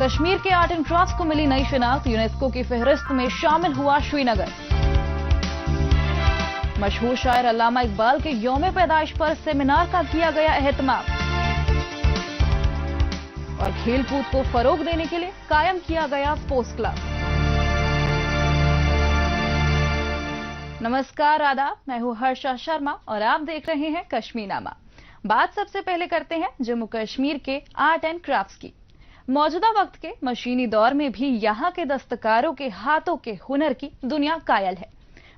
कश्मीर के art and craft को मिली नई शिनाख्त, यूनेस्को की फहरिस्त में शामिल हुआ श्रीनगर। मशहूर शायर अल्लामा इकबाल के यौम पैदाइश पर सेमिनार का किया गया एहतमाम और खेल कूद को फरोग देने के लिए कायम किया गया स्पोर्ट्स क्लब। नमस्कार, आदाब, मैं हूं हर्षा शर्मा और आप देख रहे हैं कश्मीरनामा। बात सबसे पहले करते हैं जम्मू कश्मीर के आर्ट एंड क्राफ्ट्स की। मौजूदा वक्त के मशीनी दौर में भी यहाँ के दस्तकारों के हाथों के हुनर की दुनिया कायल है।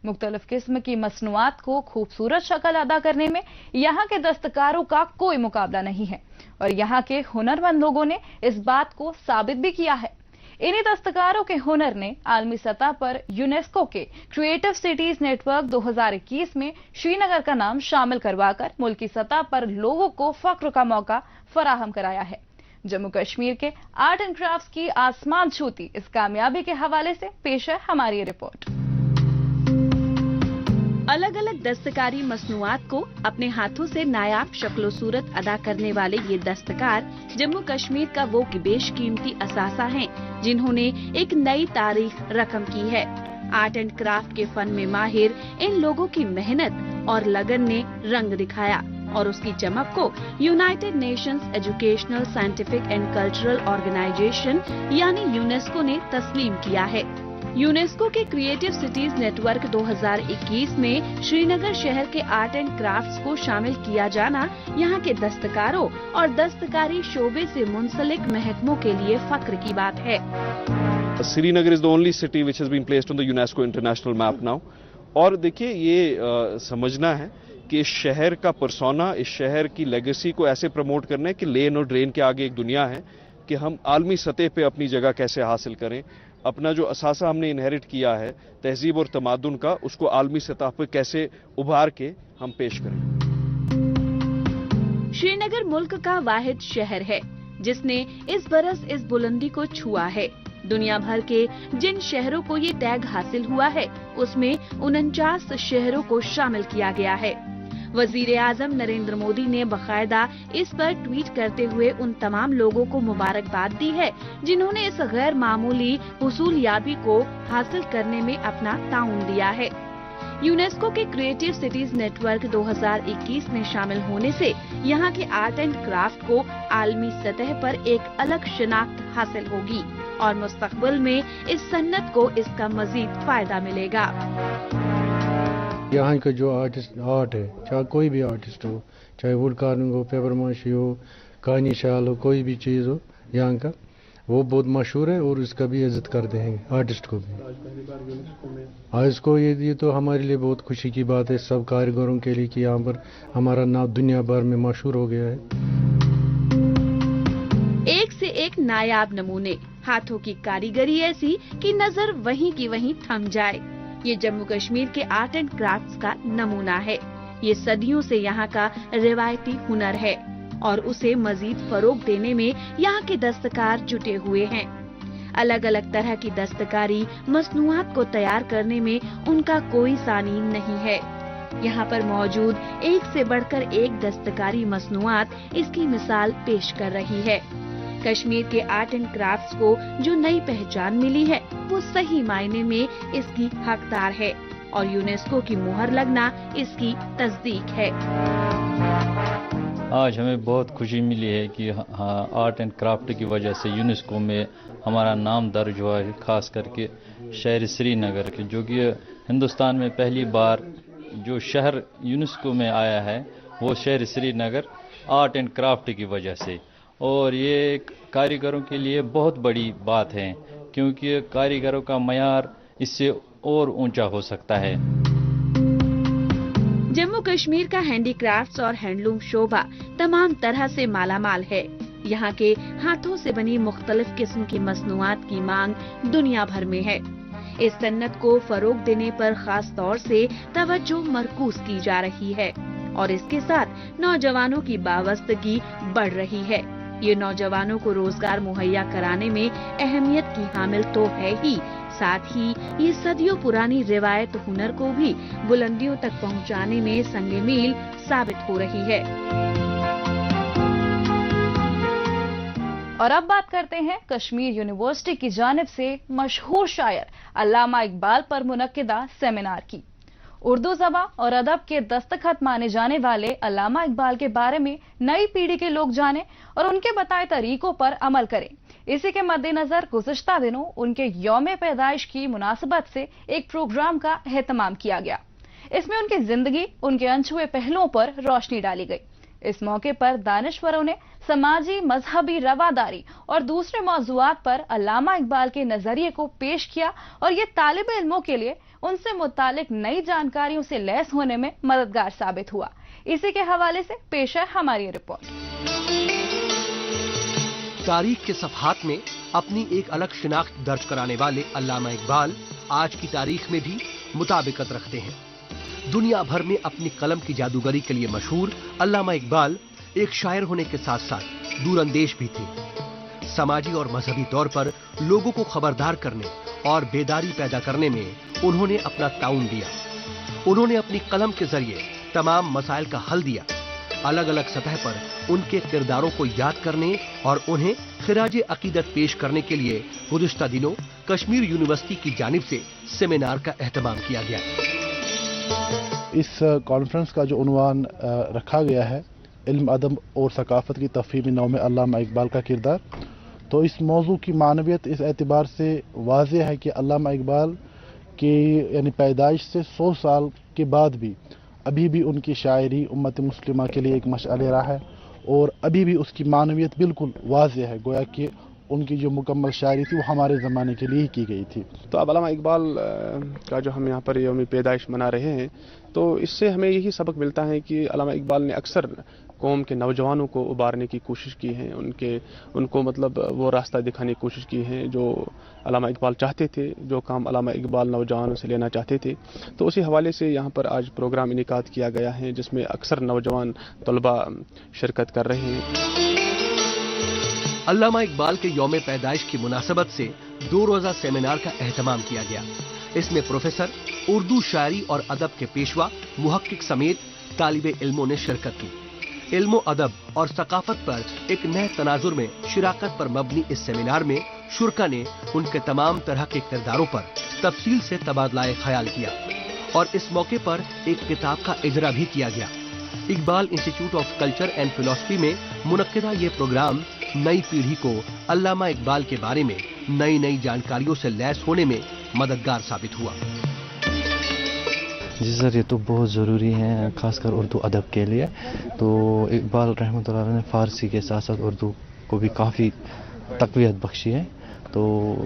मुख्तलिफ किस्म की मसनूआत को खूबसूरत शक्ल अदा करने में यहाँ के दस्तकारों का कोई मुकाबला नहीं है और यहाँ के हुनरमंद लोगों ने इस बात को साबित भी किया है। इन्हीं दस्तकारों के हुनर ने आलमी सतह पर यूनेस्को के क्रिएटिव सिटीज नेटवर्क 2021 में श्रीनगर का नाम शामिल करवाकर मुल्की सतह पर लोगों को फख्र का मौका फराहम कराया है। जम्मू कश्मीर के आर्ट एंड क्राफ्ट्स की आसमान छूती इस कामयाबी के हवाले से पेश है हमारी ये रिपोर्ट। अलग अलग दस्तकारी मसनूआत को अपने हाथों से नायाब शक्लो सूरत अदा करने वाले ये दस्तकार जम्मू कश्मीर का वो बेशकीमती असासा हैं जिन्होंने एक नई तारीख रकम की है। आर्ट एंड क्राफ्ट के फन में माहिर इन लोगों की मेहनत और लगन ने रंग दिखाया और उसकी चमक को United Nations Educational, Scientific and Cultural Organization यानी यूनेस्को ने तस्लीम किया है। यूनेस्को के क्रिएटिव सिटीज नेटवर्क 2021 में श्रीनगर शहर के आर्ट एंड क्राफ्ट्स को शामिल किया जाना यहाँ के दस्तकारों और दस्तकारी शोबे से मुंसलिक महकमों के लिए फख्र की बात है। Srinagar is the only city which has been placed on the UNESCO international map now. और देखिए, ये समझना है कि इस शहर का परसोना, इस शहर की लेगेसी को ऐसे प्रमोट करना है कि लेन और ड्रेन के आगे एक दुनिया है कि हम आलमी सतह पे अपनी जगह कैसे हासिल करें, अपना जो असासा हमने इनहेरिट किया है तहजीब और तमादुन का, उसको आलमी सतह पर कैसे उभार के हम पेश करें। श्रीनगर मुल्क का वाहिद शहर है जिसने इस बरस इस बुलंदी को छुआ है। दुनिया भर के जिन शहरों को ये टैग हासिल हुआ है उसमें 49 शहरों को शामिल किया गया है। वजीर आजम नरेंद्र मोदी ने बाकायदा इस पर ट्वीट करते हुए उन तमाम लोगों को मुबारकबाद दी है जिन्होंने इस गैर मामूली हुसूलियाबी को हासिल करने में अपना ताउन दिया है। यूनेस्को के क्रिएटिव सिटीज नेटवर्क 2021 में शामिल होने से यहाँ के आर्ट एंड क्राफ्ट को आलमी सतह पर एक अलग शिनाख्त हासिल होगी और मुस्तकबिल में इस सन्नत को इसका मजीद फायदा मिलेगा। यहाँ का जो आर्ट है, चाहे कोई भी आर्टिस्ट हो, चाहे वुड कार्विंग हो, पेपर माशी हो, कहानी शाल हो, कोई भी चीज़ हो, यहाँ का वो बहुत मशहूर है और इसका भी इज्जत करते हैं आर्टिस्ट को भी। आज इसको ये तो हमारे लिए बहुत खुशी की बात है, सब कारीगरों के लिए कि यहाँ पर हमारा नाम दुनिया भर में मशहूर हो गया है। एक से एक नायाब नमूने, हाथों की कारीगरी ऐसी कि नजर वहीं की वहीं थम जाए। ये जम्मू कश्मीर के आर्ट एंड क्राफ्ट्स का नमूना है। ये सदियों से यहाँ का रिवायती हुनर है और उसे मजीद फरोग देने में यहाँ के दस्तकार जुटे हुए हैं। अलग अलग तरह की दस्तकारी मसनूआत को तैयार करने में उनका कोई सानी नहीं है। यहाँ पर मौजूद एक से बढ़कर एक दस्तकारी मसनूआत इसकी मिसाल पेश कर रही है। कश्मीर के आर्ट एंड क्राफ्ट्स को जो नई पहचान मिली है वो सही मायने में इसकी हकदार है और यूनेस्को की मुहर लगना इसकी तस्दीक है। आज हमें बहुत खुशी मिली है कि आर्ट एंड क्राफ्ट की वजह से यूनेस्को में हमारा नाम दर्ज हुआ है, खास करके शहर श्रीनगर के, जो कि हिंदुस्तान में पहली बार जो शहर यूनेस्को में आया है वो शहर श्रीनगर आर्ट एंड क्राफ्ट की वजह से। और ये कारीगरों के लिए बहुत बड़ी बात है क्योंकि कारीगरों का मयार इससे और ऊंचा हो सकता है। जम्मू कश्मीर का हैंडीक्राफ्ट्स और हैंडलूम शोभा तमाम तरह से मालामाल है। यहाँ के हाथों से बनी मुख्तलिफ किस्म की मसनूआत की मांग दुनिया भर में है। इस सन्नत को फरोग देने पर खास तौर से तवज्जो मरकूज की जा रही है और इसके साथ नौजवानों की वाबस्तगी बढ़ रही है। ये नौजवानों को रोजगार मुहैया कराने में अहमियत की हामिल तो है ही, साथ ही ये सदियों पुरानी रिवायत हुनर को भी बुलंदियों तक पहुंचाने में संगे मील साबित हो रही है। और अब बात करते हैं कश्मीर यूनिवर्सिटी की जानिब से मशहूर शायर अल्लामा इकबाल पर मुनक्किदा सेमिनार की। उर्दू ज़बान और अदब के दस्तखत माने जाने वाले अल्लामा इकबाल के बारे में नई पीढ़ी के लोग जानें और उनके बताए तरीकों पर अमल करें। इसी के मद्देनजर गुज़िश्ता दिनों उनके यौम पैदाइश की मुनासबत से एक प्रोग्राम का एहतमाम किया गया। इसमें उनकी जिंदगी, उनके अनछुए पहलुओं पर रोशनी डाली गई। इस मौके पर दानिश्वरों ने समाजी, मजहबी रवादारी और दूसरे मौज़ूआत पर अल्लामा इकबाल के नजरिए को पेश किया और ये तालिब इल्मों के लिए उनसे मुतालिक नई जानकारियों से लैस होने में मददगार साबित हुआ। इसी के हवाले से पेश है हमारी रिपोर्ट। तारीख के सफ़हात में अपनी एक अलग शिनाख्त दर्ज कराने वाले अल्लामा इकबाल आज की तारीख में भी मुताबिकत रखते हैं। दुनिया भर में अपनी कलम की जादूगरी के लिए मशहूर अल्लामा इकबाल एक शायर होने के साथ साथ दूरअंदेश भी थे। समाजी और मजहबी तौर पर लोगों को खबरदार करने और बेदारी पैदा करने में उन्होंने अपना ताउन दिया। उन्होंने अपनी कलम के जरिए तमाम मसाइल का हल दिया। अलग अलग सतह पर उनके किरदारों को याद करने और उन्हें खिराजे अकीदत पेश करने के लिए गुज़िश्ता दिनों कश्मीर यूनिवर्सिटी की जानिब से सेमिनार का एहतमाम किया गया। इस कॉन्फ्रेंस का जो उन्वान रखा गया है, इल्म, अदब और सकाफत की तफ़हीम नौ में अल्लामा इकबाल का किरदार, तो इस मौजू की मानवियत इस एतबार से वाज़ेह है कि अल्लामा इकबाल की यानी पैदाइश से 100 साल के बाद भी अभी भी उनकी शायरी उम्मत मुस्लिमा के लिए एक मशअल राह है और अभी भी उसकी मानवियत बिल्कुल वाज़ेह है। गोया कि उनकी जो मुकम्मल शायरी थी वो हमारे ज़माने के लिए ही की गई थी। तो अब अल्लामा इकबाल का जो हम यहाँ पर यौम पैदाइश मना रहे हैं, तो इससे हमें यही सबक मिलता है कि अल्लामा इकबाल ने अक्सर कौम के नौजवानों को उबारने की कोशिश की है, उनको मतलब वो रास्ता दिखाने की कोशिश की है जो अल्लामा इकबाल चाहते थे, जो काम अल्लामा इकबाल नौजवानों से लेना चाहते थे। तो उसी हवाले से यहाँ पर आज प्रोग्राम इनेकाद किया गया है जिसमें अक्सर नौजवान तलबा शिरकत कर रहे हैं। अल्लामा इकबाल के यौम पैदाइश की मुनासबत से 2 रोज़ा सेमिनार का एहतमाम किया गया। इसमें प्रोफेसर, उर्दू शायरी और अदब के पेशवा, मुहक्किक समेत तालिबे इल्मों ने शिरकत की। इल्मो अदब और सकाफत पर एक नए तनाजुर में शिराकत पर मबनी इस सेमिनार में शुरका ने उनके तमाम तरह के किरदारों पर तफसील से तबादला ख्याल किया और इस मौके पर एक किताब का इजरा भी किया गया। Iqbal institute of culture and philosophy में मुनक्किदा ये प्रोग्राम नई पीढ़ी को अल्लामा इकबाल के बारे में नई नई जानकारियों से लैस होने में मददगार साबित हुआ। जी सर, ये तो बहुत ज़रूरी है, खासकर उर्दू अदब के लिए। तो इकबाल रहमतुल्लाह अलैह ने फ़ारसी के साथ साथ उर्दू को भी काफ़ी तक़वियत बख्शी है। तो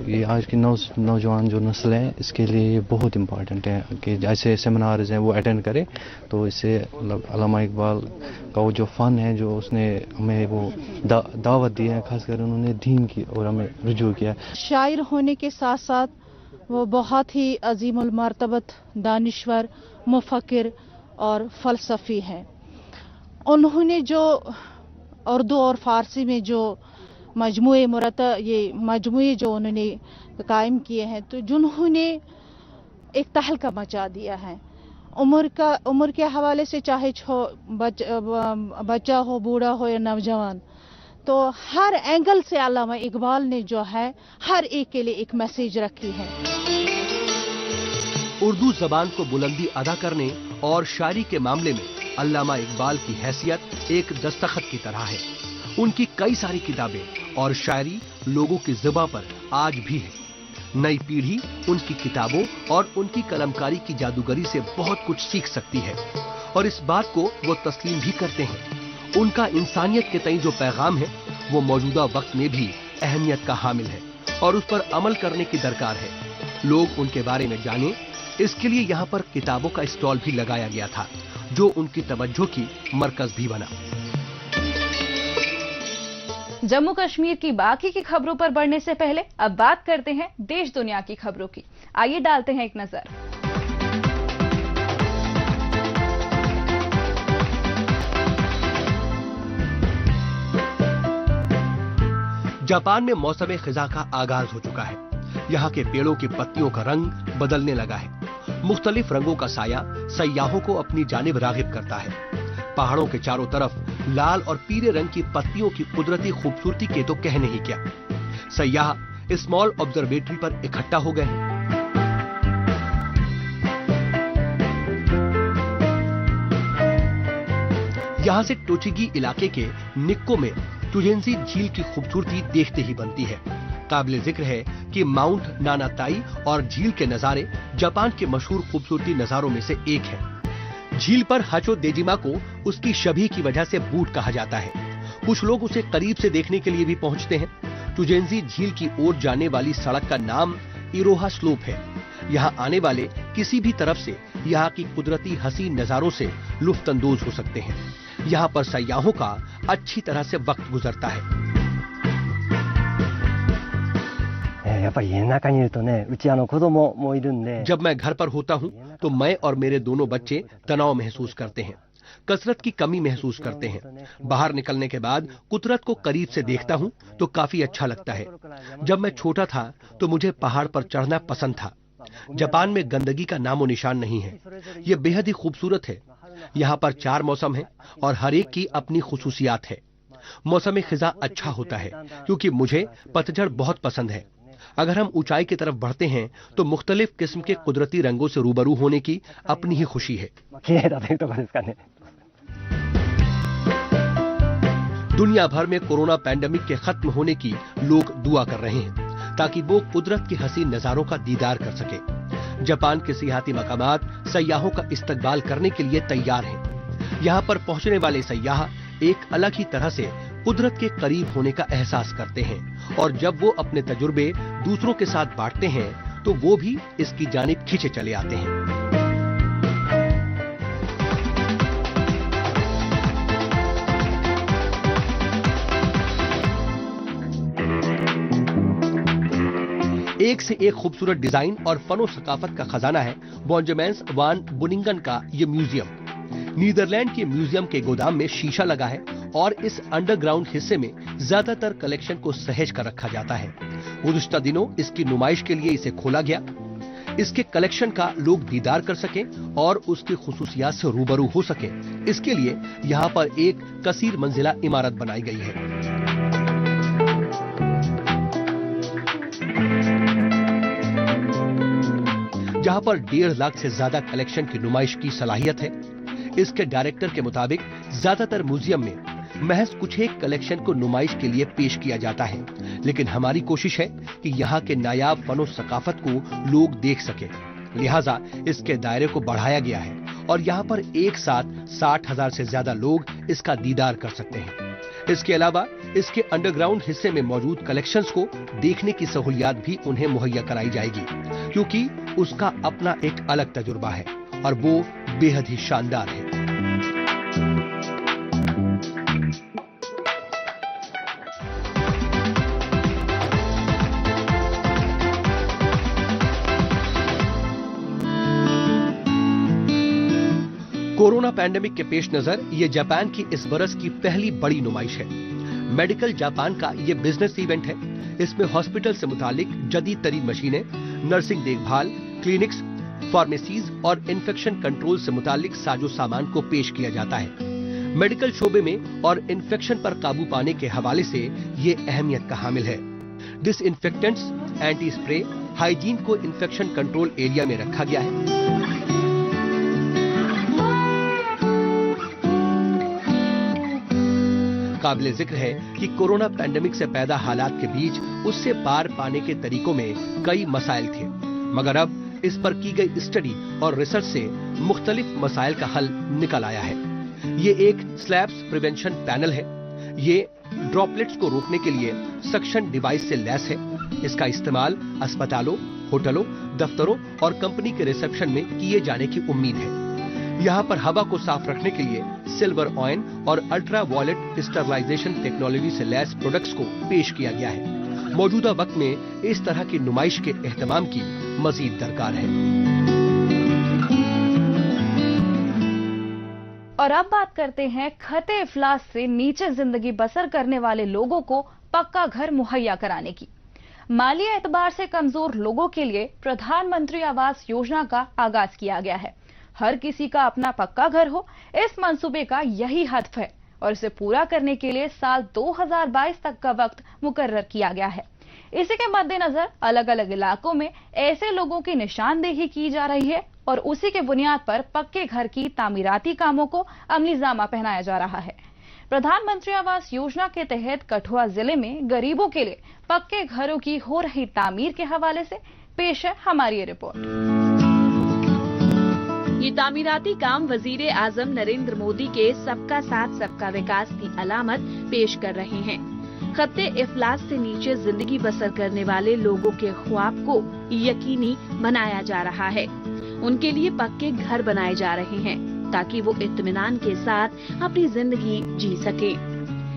ये आज की नौजवान जो नस्ल है, इसके लिए ये बहुत इम्पॉर्टेंट है कि ऐसे सेमिनार्स हैं वो अटेंड करें। तो इससे अल्लामा इकबाल का वो जो फ़न है, जो उसने हमें वो दावत दी है, खासकर उन्होंने दीन की और हमें रुजू किया। शायर होने के साथ साथ वो बहुत ही अजीमुल मर्तबत दानिश्वर, मुफक्किर और फ़लसफ़ी हैं। उन्होंने जो उर्दू और फ़ारसी में जो मजमूए जो उन्होंने कायम किए हैं, तो जिन्होंने एक तहलका मचा दिया है उम्र के हवाले से, चाहे बच्चा हो, बूढ़ा हो या नौजवान, तो हर एंगल से अल्लामा इकबाल ने जो है हर एक के लिए एक मैसेज रखी है। उर्दू जबान को बुलंदी अदा करने और शायरी के मामले में अल्लामा इकबाल की हैसियत एक दस्तखत की तरह है। उनकी कई सारी किताबें और शायरी लोगों की ज़ुबान पर आज भी है। नई पीढ़ी उनकी किताबों और उनकी कलमकारी की जादूगरी से बहुत कुछ सीख सकती है और इस बात को वो तस्लीम भी करते हैं। उनका इंसानियत के तई जो पैगाम है वो मौजूदा वक्त में भी अहमियत का हामिल है और उस पर अमल करने की दरकार है। लोग उनके बारे में जानें, इसके लिए यहाँ पर किताबों का स्टॉल भी लगाया गया था जो उनकी तवज्जो की मरकज भी बना। जम्मू कश्मीर की बाकी की खबरों पर बढ़ने से पहले अब बात करते हैं देश दुनिया की खबरों की। आइए डालते हैं एक नजर। जापान में मौसम खिजा का आगाज हो चुका है। यहाँ के पेड़ों की पत्तियों का रंग बदलने लगा है। मुख्तलिफ रंगों का साया सयाहों को अपनी जानिब रागिब करता है। पहाड़ों के चारों तरफ लाल और पीले रंग की पत्तियों की कुदरती खूबसूरती के तो कहने ही क्या। सयाह स्मॉल ऑब्जर्वेटरी पर इकट्ठा हो गए हैं। यहाँ से टोचिगी इलाके के निक्को में टुजेंसी झील की खूबसूरती देखते ही बनती है। काबिले जिक्र है कि माउंट नानाताई और झील के नजारे जापान के मशहूर खूबसूरती नजारों में से एक है। झील पर हाचो देजिमा को उसकी शबीह की वजह से बूट कहा जाता है। कुछ लोग उसे करीब से देखने के लिए भी पहुंचते हैं। टुजेंसी झील की ओर जाने वाली सड़क का नाम इरोहा स्लोप है। यहाँ आने वाले किसी भी तरफ से यहाँ की कुदरती हसीन नजारों से लुफ्तंदोज हो सकते हैं। यहाँ पर सयाहों का अच्छी तरह से वक्त गुजरता है। जब मैं घर पर होता हूँ तो मैं और मेरे दोनों बच्चे तनाव महसूस करते हैं, कसरत की कमी महसूस करते हैं। बाहर निकलने के बाद कुदरत को करीब से देखता हूँ तो काफी अच्छा लगता है। जब मैं छोटा था तो मुझे पहाड़ पर चढ़ना पसंद था। जापान में गंदगी का नामो निशान नहीं है। ये बेहद ही खूबसूरत है। यहाँ पर 4 मौसम है और हर एक की अपनी खुसूसियात है। मौसम खिजा अच्छा होता है क्योंकि मुझे पतझड़ बहुत पसंद है। अगर हम ऊंचाई की तरफ बढ़ते हैं तो मुख्तलिफ किस्म के कुदरती रंगों से रूबरू होने की अपनी ही खुशी है। दुनिया भर में कोरोना पैंडेमिक के खत्म होने की लोग दुआ कर रहे हैं ताकि वो कुदरत के हसीन नजारों का दीदार कर सके। जापान के सियाहती मकामात सयाहों का इस्तकबाल करने के लिए तैयार हैं। यहाँ पर पहुँचने वाले सयाह एक अलग ही तरह से कुदरत के करीब होने का एहसास करते हैं और जब वो अपने तजुर्बे दूसरों के साथ बांटते हैं तो वो भी इसकी जानिब खींचे चले आते हैं। एक से एक खूबसूरत डिजाइन और फनो सकाफत का खजाना है बॉन्जमेंस वान बुनिंगन का ये म्यूजियम। नीदरलैंड के म्यूजियम के गोदाम में शीशा लगा है और इस अंडरग्राउंड हिस्से में ज्यादातर कलेक्शन को सहेज कर रखा जाता है। गुज़िश्ता दिनों इसकी नुमाइश के लिए इसे खोला गया। इसके कलेक्शन का लोग दीदार कर सकें और उसकी खुसूसियात से रूबरू हो सकें, इसके लिए यहाँ पर एक कसीर मंजिला इमारत बनाई गई है। जहाँ पर 1.5 लाख से ज्यादा कलेक्शन की नुमाइश की सलाहियत है। इसके डायरेक्टर के मुताबिक ज्यादातर म्यूजियम में महज कुछ एक कलेक्शन को नुमाइश के लिए पेश किया जाता है, लेकिन हमारी कोशिश है कि यहाँ के नायाब फनो सकाफत को लोग देख सके। लिहाजा इसके दायरे को बढ़ाया गया है और यहाँ पर एक साथ 60,000 से ज्यादा लोग इसका दीदार कर सकते हैं। इसके अलावा इसके अंडरग्राउंड हिस्से में मौजूद कलेक्शंस को देखने की सहूलियत भी उन्हें मुहैया कराई जाएगी, क्योंकि उसका अपना एक अलग तजुर्बा है और वो बेहद ही शानदार है। कोरोना पैंडेमिक के पेश नजर ये जापान की इस बरस की पहली बड़ी नुमाइश है। मेडिकल जापान का ये बिजनेस इवेंट है। इसमें हॉस्पिटल से मुतालिक जदीद तरीन मशीनें, नर्सिंग देखभाल, क्लिनिक्स, फार्मेसीज और इन्फेक्शन कंट्रोल से मुतालिक साजो सामान को पेश किया जाता है। मेडिकल शोबे में और इन्फेक्शन पर काबू पाने के हवाले से ये अहमियत का हामिल है। डिसइंफेक्टेंट्स, एंटी स्प्रे, हाइजीन को इन्फेक्शन कंट्रोल एरिया में रखा गया है। काबिले जिक्र है कि कोरोना पैंडेमिक से पैदा हालात के बीच उससे पार पाने के तरीकों में कई मसाइल थे, मगर अब इस पर की गई स्टडी और रिसर्च से मुख्तलिफ मसाइल का हल निकल आया है। ये एक स्लैब्स प्रिवेंशन पैनल है। ये ड्रॉपलेट्स को रोकने के लिए सक्शन डिवाइस से लैस है। इसका इस्तेमाल अस्पतालों, होटलों, दफ्तरों और कंपनी के रिसेप्शन में किए जाने की उम्मीद है। यहाँ पर हवा को साफ रखने के लिए सिल्वर ऑयन और अल्ट्रा वायलेट स्टरलाइजेशन टेक्नोलॉजी से लैस प्रोडक्ट्स को पेश किया गया है। मौजूदा वक्त में इस तरह की नुमाइश के एहतमाम की मजीद दरकार है। और अब बात करते हैं खते इफलास से नीचे जिंदगी बसर करने वाले लोगों को पक्का घर मुहैया कराने की। माली एतबार से कमजोर लोगों के लिए प्रधानमंत्री आवास योजना का आगाज किया गया है। हर किसी का अपना पक्का घर हो, इस मंसूबे का यही हदफ है। और इसे पूरा करने के लिए साल 2022 तक का वक्त मुकर्रर किया गया है। इसी के मद्देनजर अलग अलग इलाकों में ऐसे लोगों की निशानदेही की जा रही है और उसी के बुनियाद पर पक्के घर की तामीराती कामों को अमलीजामा पहनाया जा रहा है। प्रधानमंत्री आवास योजना के तहत कठुआ जिले में गरीबों के लिए पक्के घरों की हो रही तामीर के हवाले से पेश है हमारी ये रिपोर्ट। ये तामीराती काम वजीर आजम नरेंद्र मोदी के सबका साथ सबका विकास की अलामत पेश कर रहे हैं। खत्ते इफलास से नीचे जिंदगी बसर करने वाले लोगों के ख्वाब को यकीनी बनाया जा रहा है। उनके लिए पक्के घर बनाए जा रहे हैं ताकि वो इत्मीनान के साथ अपनी जिंदगी जी सके।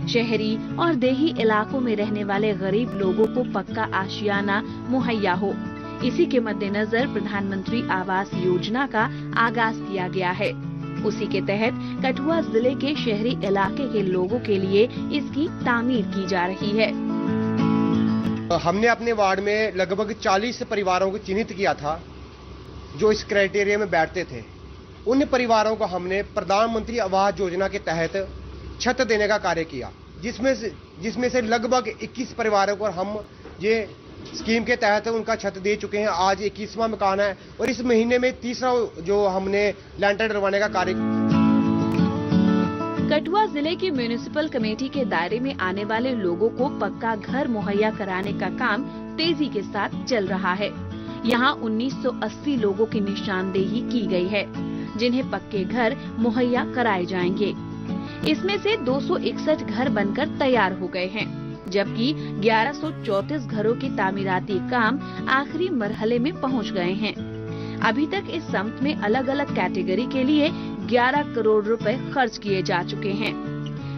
शहरी और देही इलाकों में रहने वाले गरीब लोगों को पक्का आशियाना मुहैया हो, इसी के मद्देनजर प्रधानमंत्री आवास योजना का आगाज किया गया है। उसी के तहत कठुआ जिले के शहरी इलाके के लोगों के लिए इसकी तामीर की जा रही है। हमने अपने वार्ड में लगभग 40 परिवारों को चिन्हित किया था जो इस क्राइटेरिया में बैठते थे। उन परिवारों को हमने प्रधानमंत्री आवास योजना के तहत छत देने का कार्य किया, जिसमें से लगभग 21 परिवारों को हम ये स्कीम के तहत उनका छत दे चुके हैं। आज 21वां मकान है और इस महीने में तीसरा जो हमने लैंटर डलवाने का कार्य। कठुआ जिले की म्युनिसिपल कमेटी के दायरे में आने वाले लोगों को पक्का घर मुहैया कराने का काम तेजी के साथ चल रहा है। यहाँ 1980 लोगों की निशानदेही की गई है जिन्हें पक्के घर मुहैया कराए जाएंगे। इसमें से 261 घर बनकर तैयार हो गए हैं, जबकि 1134 घरों की तामीराती काम आखिरी मरहले में पहुंच गए हैं। अभी तक इस सम्त में अलग अलग कैटेगरी के लिए 11 करोड़ रुपए खर्च किए जा चुके हैं।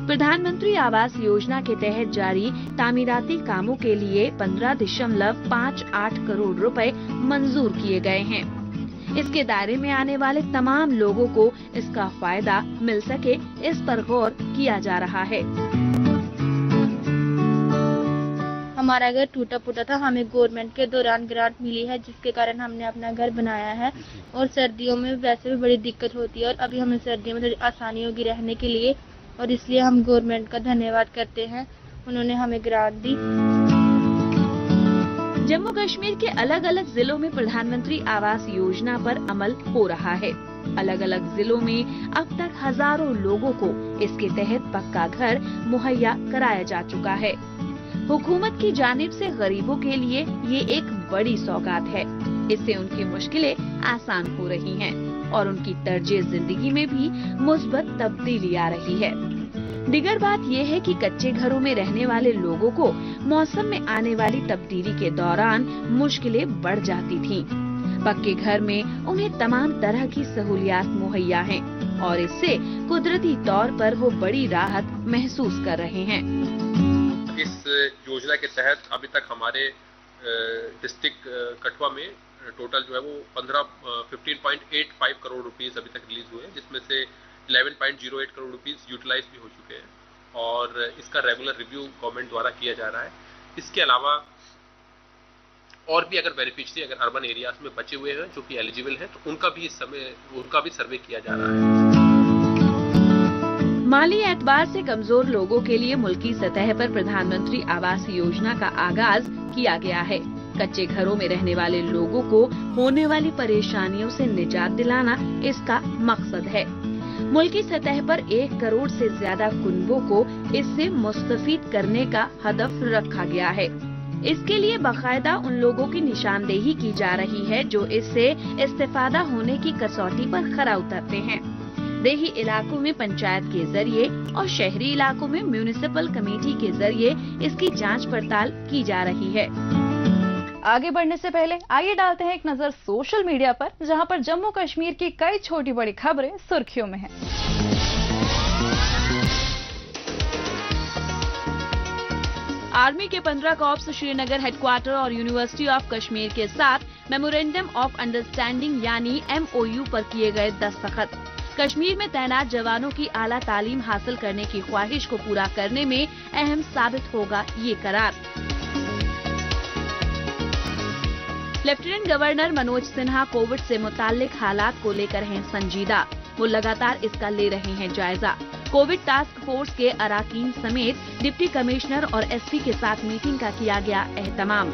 प्रधानमंत्री आवास योजना के तहत जारी तामीराती कामों के लिए 15.58 करोड़ रुपए मंजूर किए गए हैं। इसके दायरे में आने वाले तमाम लोगों को इसका फायदा मिल सके, इस पर गौर किया जा रहा है। हमारा घर टूटा फूटा था, हमें गवर्नमेंट के दौरान ग्रांट मिली है जिसके कारण हमने अपना घर बनाया है। और सर्दियों में वैसे भी बड़ी दिक्कत होती है और अभी हमें सर्दियों में थोड़ी आसानी होगी रहने के लिए और इसलिए हम गवर्नमेंट का धन्यवाद करते हैं, उन्होंने हमें ग्रांट दी। जम्मू कश्मीर के अलग अलग जिलों में प्रधानमंत्री आवास योजना पर अमल हो रहा है। अलग अलग जिलों में अब तक हजारों लोगों को इसके तहत पक्का घर मुहैया कराया जा चुका है। हुकूमत की जानिब से गरीबों के लिए ये एक बड़ी सौगात है। इससे उनकी मुश्किलें आसान हो रही हैं और उनकी तर्जे जिंदगी में भी मुस्बत तब्दीली आ रही है। दिगर बात यह है कि कच्चे घरों में रहने वाले लोगों को मौसम में आने वाली तब्दीली के दौरान मुश्किलें बढ़ जाती थीं। पक्के घर में उन्हें तमाम तरह की सहूलियात मुहैया हैं और इससे कुदरती तौर पर वो बड़ी राहत महसूस कर रहे हैं। इस योजना के तहत अभी तक हमारे डिस्ट्रिक्ट कठुआ में टोटल जो है वो 15.85 करोड़ रुपीस अभी तक रिलीज हुए हैं, जिसमें से 11.08 करोड़ रुपीस यूटिलाइज भी हो चुके हैं और इसका रेगुलर रिव्यू गवर्नमेंट द्वारा किया जा रहा है। इसके अलावा और भी अगर बेनिफिशियरी अगर अर्बन एरियाज में बचे हुए हैं जो कि एलिजिबल हैं तो उनका भी सर्वे किया जा रहा है। माली एतबार से कमजोर लोगों के लिए मुल्की सतह पर प्रधानमंत्री आवास योजना का आगाज किया गया है। कच्चे घरों में रहने वाले लोगों को होने वाली परेशानियों से निजात दिलाना इसका मकसद है। मुल्की सतह पर 1 करोड़ से ज्यादा कुनबों को इससे मुस्तफीद करने का हदफ रखा गया है। इसके लिए बाकायदा उन लोगों की निशानदेही की जा रही है जो इससे इस्तेफादा होने की कसौटी पर खरा उतरते हैं। देही इलाकों में पंचायत के जरिए और शहरी इलाकों में म्युनिसिपल कमेटी के जरिए इसकी जांच पड़ताल की जा रही है। आगे बढ़ने से पहले आइए डालते हैं एक नजर सोशल मीडिया पर, जहां पर जम्मू कश्मीर की कई छोटी बड़ी खबरें सुर्खियों में हैं। आर्मी के 15 कॉर्प्स श्रीनगर हेडक्वार्टर और यूनिवर्सिटी ऑफ कश्मीर के साथ मेमोरेंडम ऑफ अंडरस्टैंडिंग यानी MOU पर किए गए दस्तखत। कश्मीर में तैनात जवानों की आला तालीम हासिल करने की ख्वाहिश को पूरा करने में अहम साबित होगा ये करार। Lieutenant governor Manoj Sinha Covid से मुताल्लिक हालात को लेकर हैं संजीदा। वो लगातार इसका ले रहे हैं जायजा। कोविड टास्क फोर्स के अराकीन समेत डिप्टी कमिश्नर और एसपी के साथ मीटिंग का किया गया एहतमाम।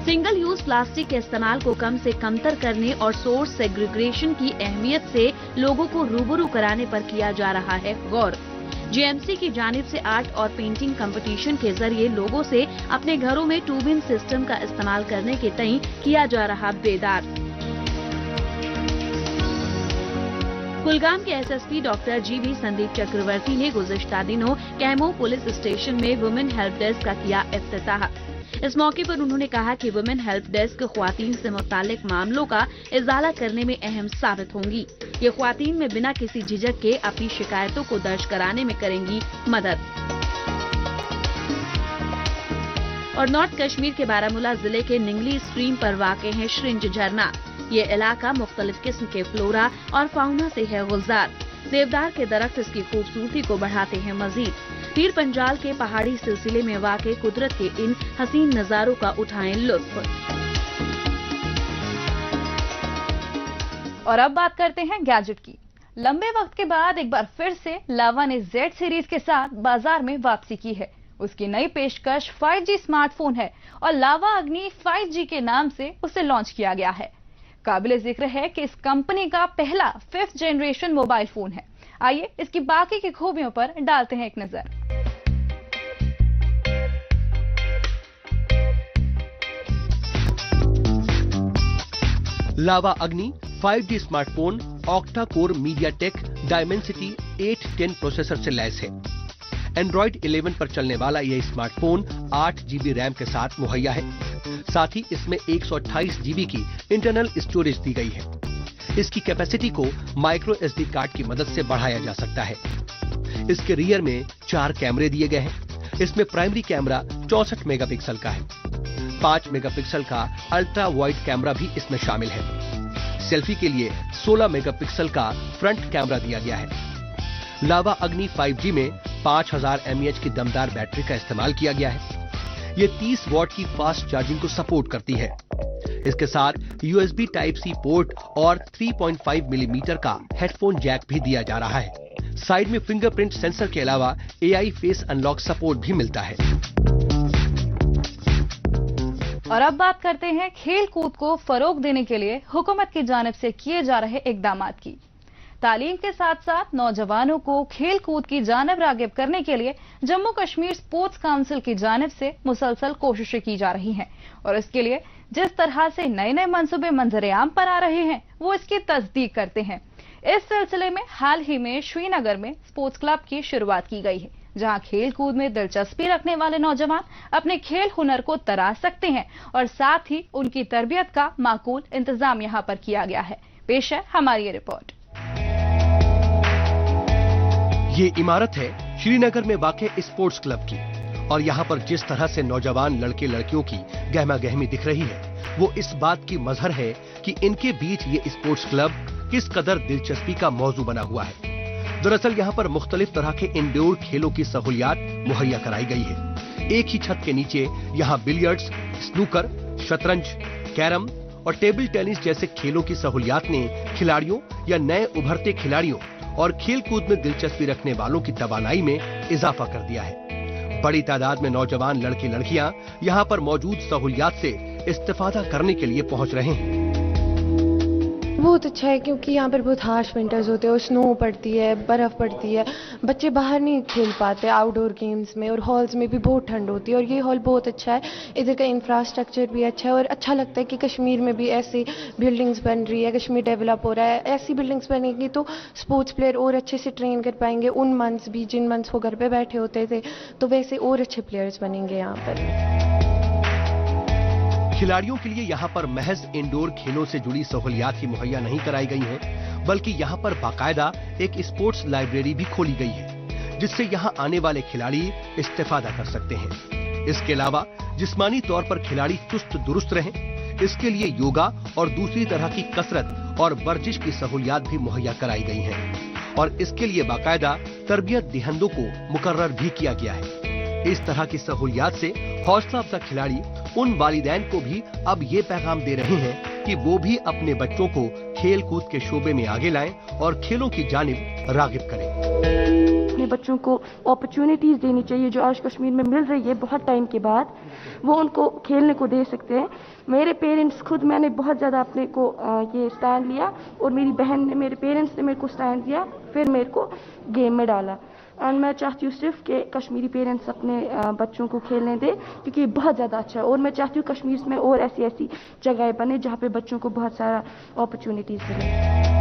सिंगल यूज प्लास्टिक के इस्तेमाल को कम से कमतर करने और सोर्स सेग्रीगेशन की अहमियत से लोगों को रूबरू कराने पर किया जा रहा है गौर। जेएमसी की जानिब से आर्ट और पेंटिंग कंपटीशन के जरिए लोगों से अपने घरों में टू बिन सिस्टम का इस्तेमाल करने के तय किया जा रहा बेदार। कुलगाम के एसएसपी डॉक्टर जीवी संदीप चक्रवर्ती ने गुज़िश्ता दिनों कैमो पुलिस स्टेशन में वुमेन हेल्प डेस्क का किया इफ्तिताह। इस मौके पर उन्होंने कहा कि वुमेन हेल्प डेस्क ख्वातीन से मुतालिक मामलों का इजाला करने में अहम साबित होंगी। ये ख्वातीन में बिना किसी झिझक के अपनी शिकायतों को दर्ज कराने में करेंगी मदद। और नॉर्थ कश्मीर के बारामूला जिले के निंगली स्ट्रीम पर वाक़ है श्रिंज झरना। ये इलाका मुख्तलिफ किस्म के फ्लोरा और फाउना से है गुलजार। देवदार के दरख्त इसकी खूबसूरती को बढ़ाते हैं मजीद। पीर पंजाल के पहाड़ी सिलसिले में वाक़े कुदरत के इन हसीन नज़ारों का उठाएं लुत्फ। और अब बात करते हैं गैजेट की। लंबे वक्त के बाद एक बार फिर से लावा ने Z सीरीज के साथ बाजार में वापसी की है। उसकी नई पेशकश 5G स्मार्टफोन है और लावा अग्नि 5G के नाम से उसे लॉन्च किया गया है। काबिले जिक्र है कि इस कंपनी का पहला 5th जनरेशन मोबाइल फोन है। आइए इसकी बाकी की खूबियों पर डालते हैं एक नजर। लावा अग्नि 5G smartphone octa core MediaTek Dimensity 810 processor से लैस है। एंड्रॉइड 11 पर चलने वाला यह स्मार्टफोन 8 GB रैम के साथ मुहैया है। साथ ही इसमें 128 GB की इंटरनल स्टोरेज दी गई है। इसकी कैपेसिटी को माइक्रो SD कार्ड की मदद से बढ़ाया जा सकता है। इसके रियर में 4 कैमरे दिए गए हैं। इसमें प्राइमरी कैमरा 64 मेगापिक्सल का है। 5 मेगापिक्सल का अल्ट्रा वाइड कैमरा भी इसमें शामिल है। सेल्फी के लिए 16 मेगापिक्सल का फ्रंट कैमरा दिया गया है। लावा अग्नि 5G में 5000 mAh की दमदार बैटरी का इस्तेमाल किया गया है। ये 30 वॉट की फास्ट चार्जिंग को सपोर्ट करती है। इसके साथ USB Type-C पोर्ट और 3.5 मिलीमीटर का हेडफोन जैक भी दिया जा रहा है। साइड में फिंगरप्रिंट सेंसर के अलावा AI फेस अनलॉक सपोर्ट भी मिलता है। और अब बात करते हैं खेल कूद को फरोग देने के लिए हुकूमत की जानिब से किए जा रहे इकदामात की। तालीम के साथ साथ नौजवानों को खेल कूद की जानिब रागिब करने के लिए जम्मू कश्मीर स्पोर्ट्स काउंसिल की जानिब से मुसलसल कोशिशें की जा रही हैं और इसके लिए जिस तरह से नए नए मंसूबे मंजर-ए-आम पर आ रहे हैं वो इसकी तस्दीक करते हैं। इस सिलसिले में हाल ही में श्रीनगर में स्पोर्ट्स क्लब की शुरुआत की गई है, जहां खेल कूद में दिलचस्पी रखने वाले नौजवान अपने खेल हुनर को तराश सकते हैं और साथ ही उनकी तरबियत का माकूल इंतजाम यहां पर किया गया है। पेश है हमारी ये रिपोर्ट। ये इमारत है श्रीनगर में वाक़े स्पोर्ट्स क्लब की और यहाँ पर जिस तरह से नौजवान लड़के लड़कियों की गहमा गहमी दिख रही है वो इस बात की मजहर है कि इनके बीच ये स्पोर्ट्स क्लब किस कदर दिलचस्पी का मौजू बना हुआ है। दरअसल यहाँ पर मुख्तलिफ तरह के इंडोर खेलों की सहूलियात मुहैया कराई गई है। एक ही छत के नीचे यहाँ बिलियर्ड्स, स्नूकर, शतरंज, कैरम और टेबल टेनिस जैसे खेलों की सहूलियात ने खिलाड़ियों या नए उभरते खिलाड़ियों और खेल कूद में दिलचस्पी रखने वालों की तवानाई में इजाफा कर दिया है। बड़ी तादाद में नौजवान लड़के लड़कियां यहाँ पर मौजूद सहूलियात से इस्तेफादा करने के लिए पहुँच रहे हैं। बहुत अच्छा है क्योंकि यहाँ पर बहुत हार्श विंटर्स होते हैं और स्नो पड़ती है, बर्फ पड़ती है, बच्चे बाहर नहीं खेल पाते आउटडोर गेम्स में और हॉल्स में भी बहुत ठंड होती है और ये हॉल बहुत अच्छा है। इधर का इंफ्रास्ट्रक्चर भी अच्छा है और अच्छा लगता है कि कश्मीर में भी ऐसी बिल्डिंग्स बन रही है, कश्मीर डेवलप हो रहा है। ऐसी बिल्डिंग्स बनेगी तो स्पोर्ट्स प्लेयर और अच्छे से ट्रेन कर पाएंगे। उन मंथ्स भी जिन मंथ्स वो घर पे बैठे होते थे तो वैसे और अच्छे प्लेयर्स बनेंगे यहाँ पर। खिलाड़ियों के लिए यहाँ पर महज इंडोर खेलों से जुड़ी सहूलियात ही मुहैया नहीं कराई गई हैं, बल्कि यहाँ पर बाकायदा एक स्पोर्ट्स लाइब्रेरी भी खोली गई है जिससे यहाँ आने वाले खिलाड़ी इस्तेफादा कर सकते हैं। इसके अलावा जिस्मानी तौर पर खिलाड़ी चुस्त दुरुस्त रहें, इसके लिए योगा और दूसरी तरह की कसरत और वर्जिश की सहूलियात भी मुहैया कराई गई हैं और इसके लिए बाकायदा तरबियत दहिंदों को मुकर्रर भी किया गया है। इस तरह की सहूलियात से हौसला अफजा खिलाड़ी उन वालिदैन को भी अब ये पैगाम दे रहे हैं कि वो भी अपने बच्चों को खेल कूद के शोबे में आगे लाएं और खेलों की जानिब रागिब करें। अपने बच्चों को अपॉर्चुनिटीज देनी चाहिए जो आज कश्मीर में मिल रही है बहुत टाइम के बाद, वो उनको खेलने को दे सकते हैं। मेरे पेरेंट्स खुद, मैंने बहुत ज़्यादा अपने को ये स्टैंड लिया और मेरी बहन ने, मेरे पेरेंट्स ने मेरे को स्टैंड दिया, फिर मेरे को गेम में डाला। और मैं चाहती हूँ सिर्फ कि कश्मीरी पेरेंट्स अपने बच्चों को खेलने दें, क्योंकि ये बहुत ज़्यादा अच्छा है। और मैं चाहती हूँ कश्मीर में और ऐसी ऐसी जगह बने जहाँ पे बच्चों को बहुत सारा अपॉर्चुनिटीज मिले।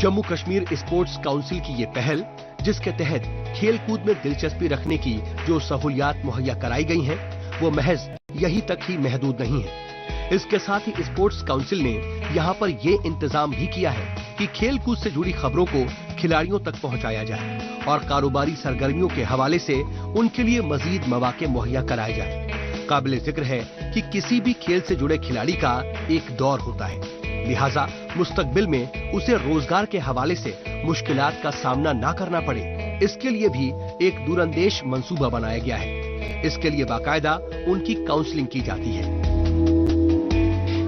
जम्मू कश्मीर स्पोर्ट्स काउंसिल की ये पहल, जिसके तहत खेल कूद में दिलचस्पी रखने की जो सहूलियात मुहैया कराई गई हैं, वो महज यही तक ही महदूद नहीं है। इसके साथ ही स्पोर्ट्स काउंसिल ने यहाँ पर ये इंतजाम भी किया है कि खेल कूद से जुड़ी खबरों को खिलाड़ियों तक पहुँचाया जाए और कारोबारी सरगर्मियों के हवाले से उनके लिए मजीद मौके मुहैया कराए जाए। काबिल जिक्र है कि किसी भी खेल से जुड़े खिलाड़ी का एक दौर होता है, लिहाजा मुस्तकबिल में उसे रोजगार के हवाले से मुश्किलात का सामना ना करना पड़े, इसके लिए भी एक दूरंदेश मंसूबा बनाया गया है। इसके लिए बाकायदा उनकी काउंसलिंग की जाती है।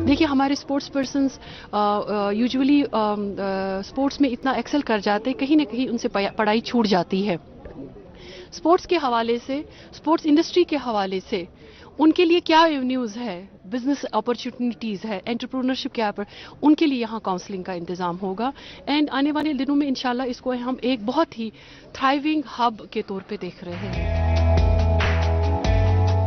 देखिए, हमारे स्पोर्ट्स पर्सन्स यूजुअली स्पोर्ट्स में इतना एक्सेल कर जाते हैं, कहीं ना कहीं उनसे पढ़ाई छूट जाती है। स्पोर्ट्स के हवाले से, स्पोर्ट्स इंडस्ट्री के हवाले से उनके लिए क्या एवेन्यूज है, बिजनेस अपॉर्चुनिटीज है, एंटरप्रेन्योरशिप क्या है, उनके लिए यहाँ काउंसलिंग का इंतजाम होगा। एंड आने वाले दिनों में इंशाल्लाह इसको हम एक बहुत ही थ्राइविंग हब के तौर पे देख रहे हैं।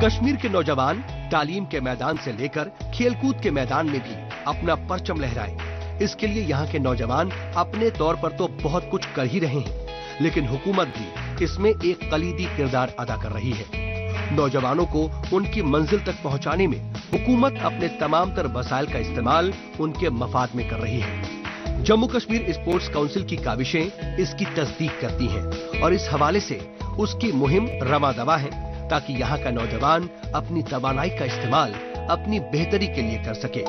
कश्मीर के नौजवान तालीम के मैदान से लेकर खेलकूद के मैदान में भी अपना परचम लहराए, इसके लिए यहाँ के नौजवान अपने तौर पर तो बहुत कुछ कर ही रहे हैं, लेकिन हुकूमत भी इसमें एक कलीदी किरदार अदा कर रही है। नौजवानों को उनकी मंजिल तक पहुंचाने में हुकूमत अपने तमाम तर वसाइल का इस्तेमाल उनके मफाद में कर रही है। जम्मू कश्मीर स्पोर्ट्स काउंसिल की काविशें इसकी तस्दीक करती हैं और इस हवाले से उसकी मुहिम रमा दवा है, ताकि यहाँ का नौजवान अपनी तवानाई का इस्तेमाल अपनी बेहतरी के लिए कर सके।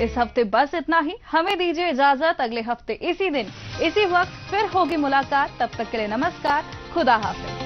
इस हफ्ते बस इतना ही। हमें दीजिए इजाजत, अगले हफ्ते इसी दिन इसी वक्त फिर होगी मुलाकात। तब तक के लिए नमस्कार, खुदा हाफिज।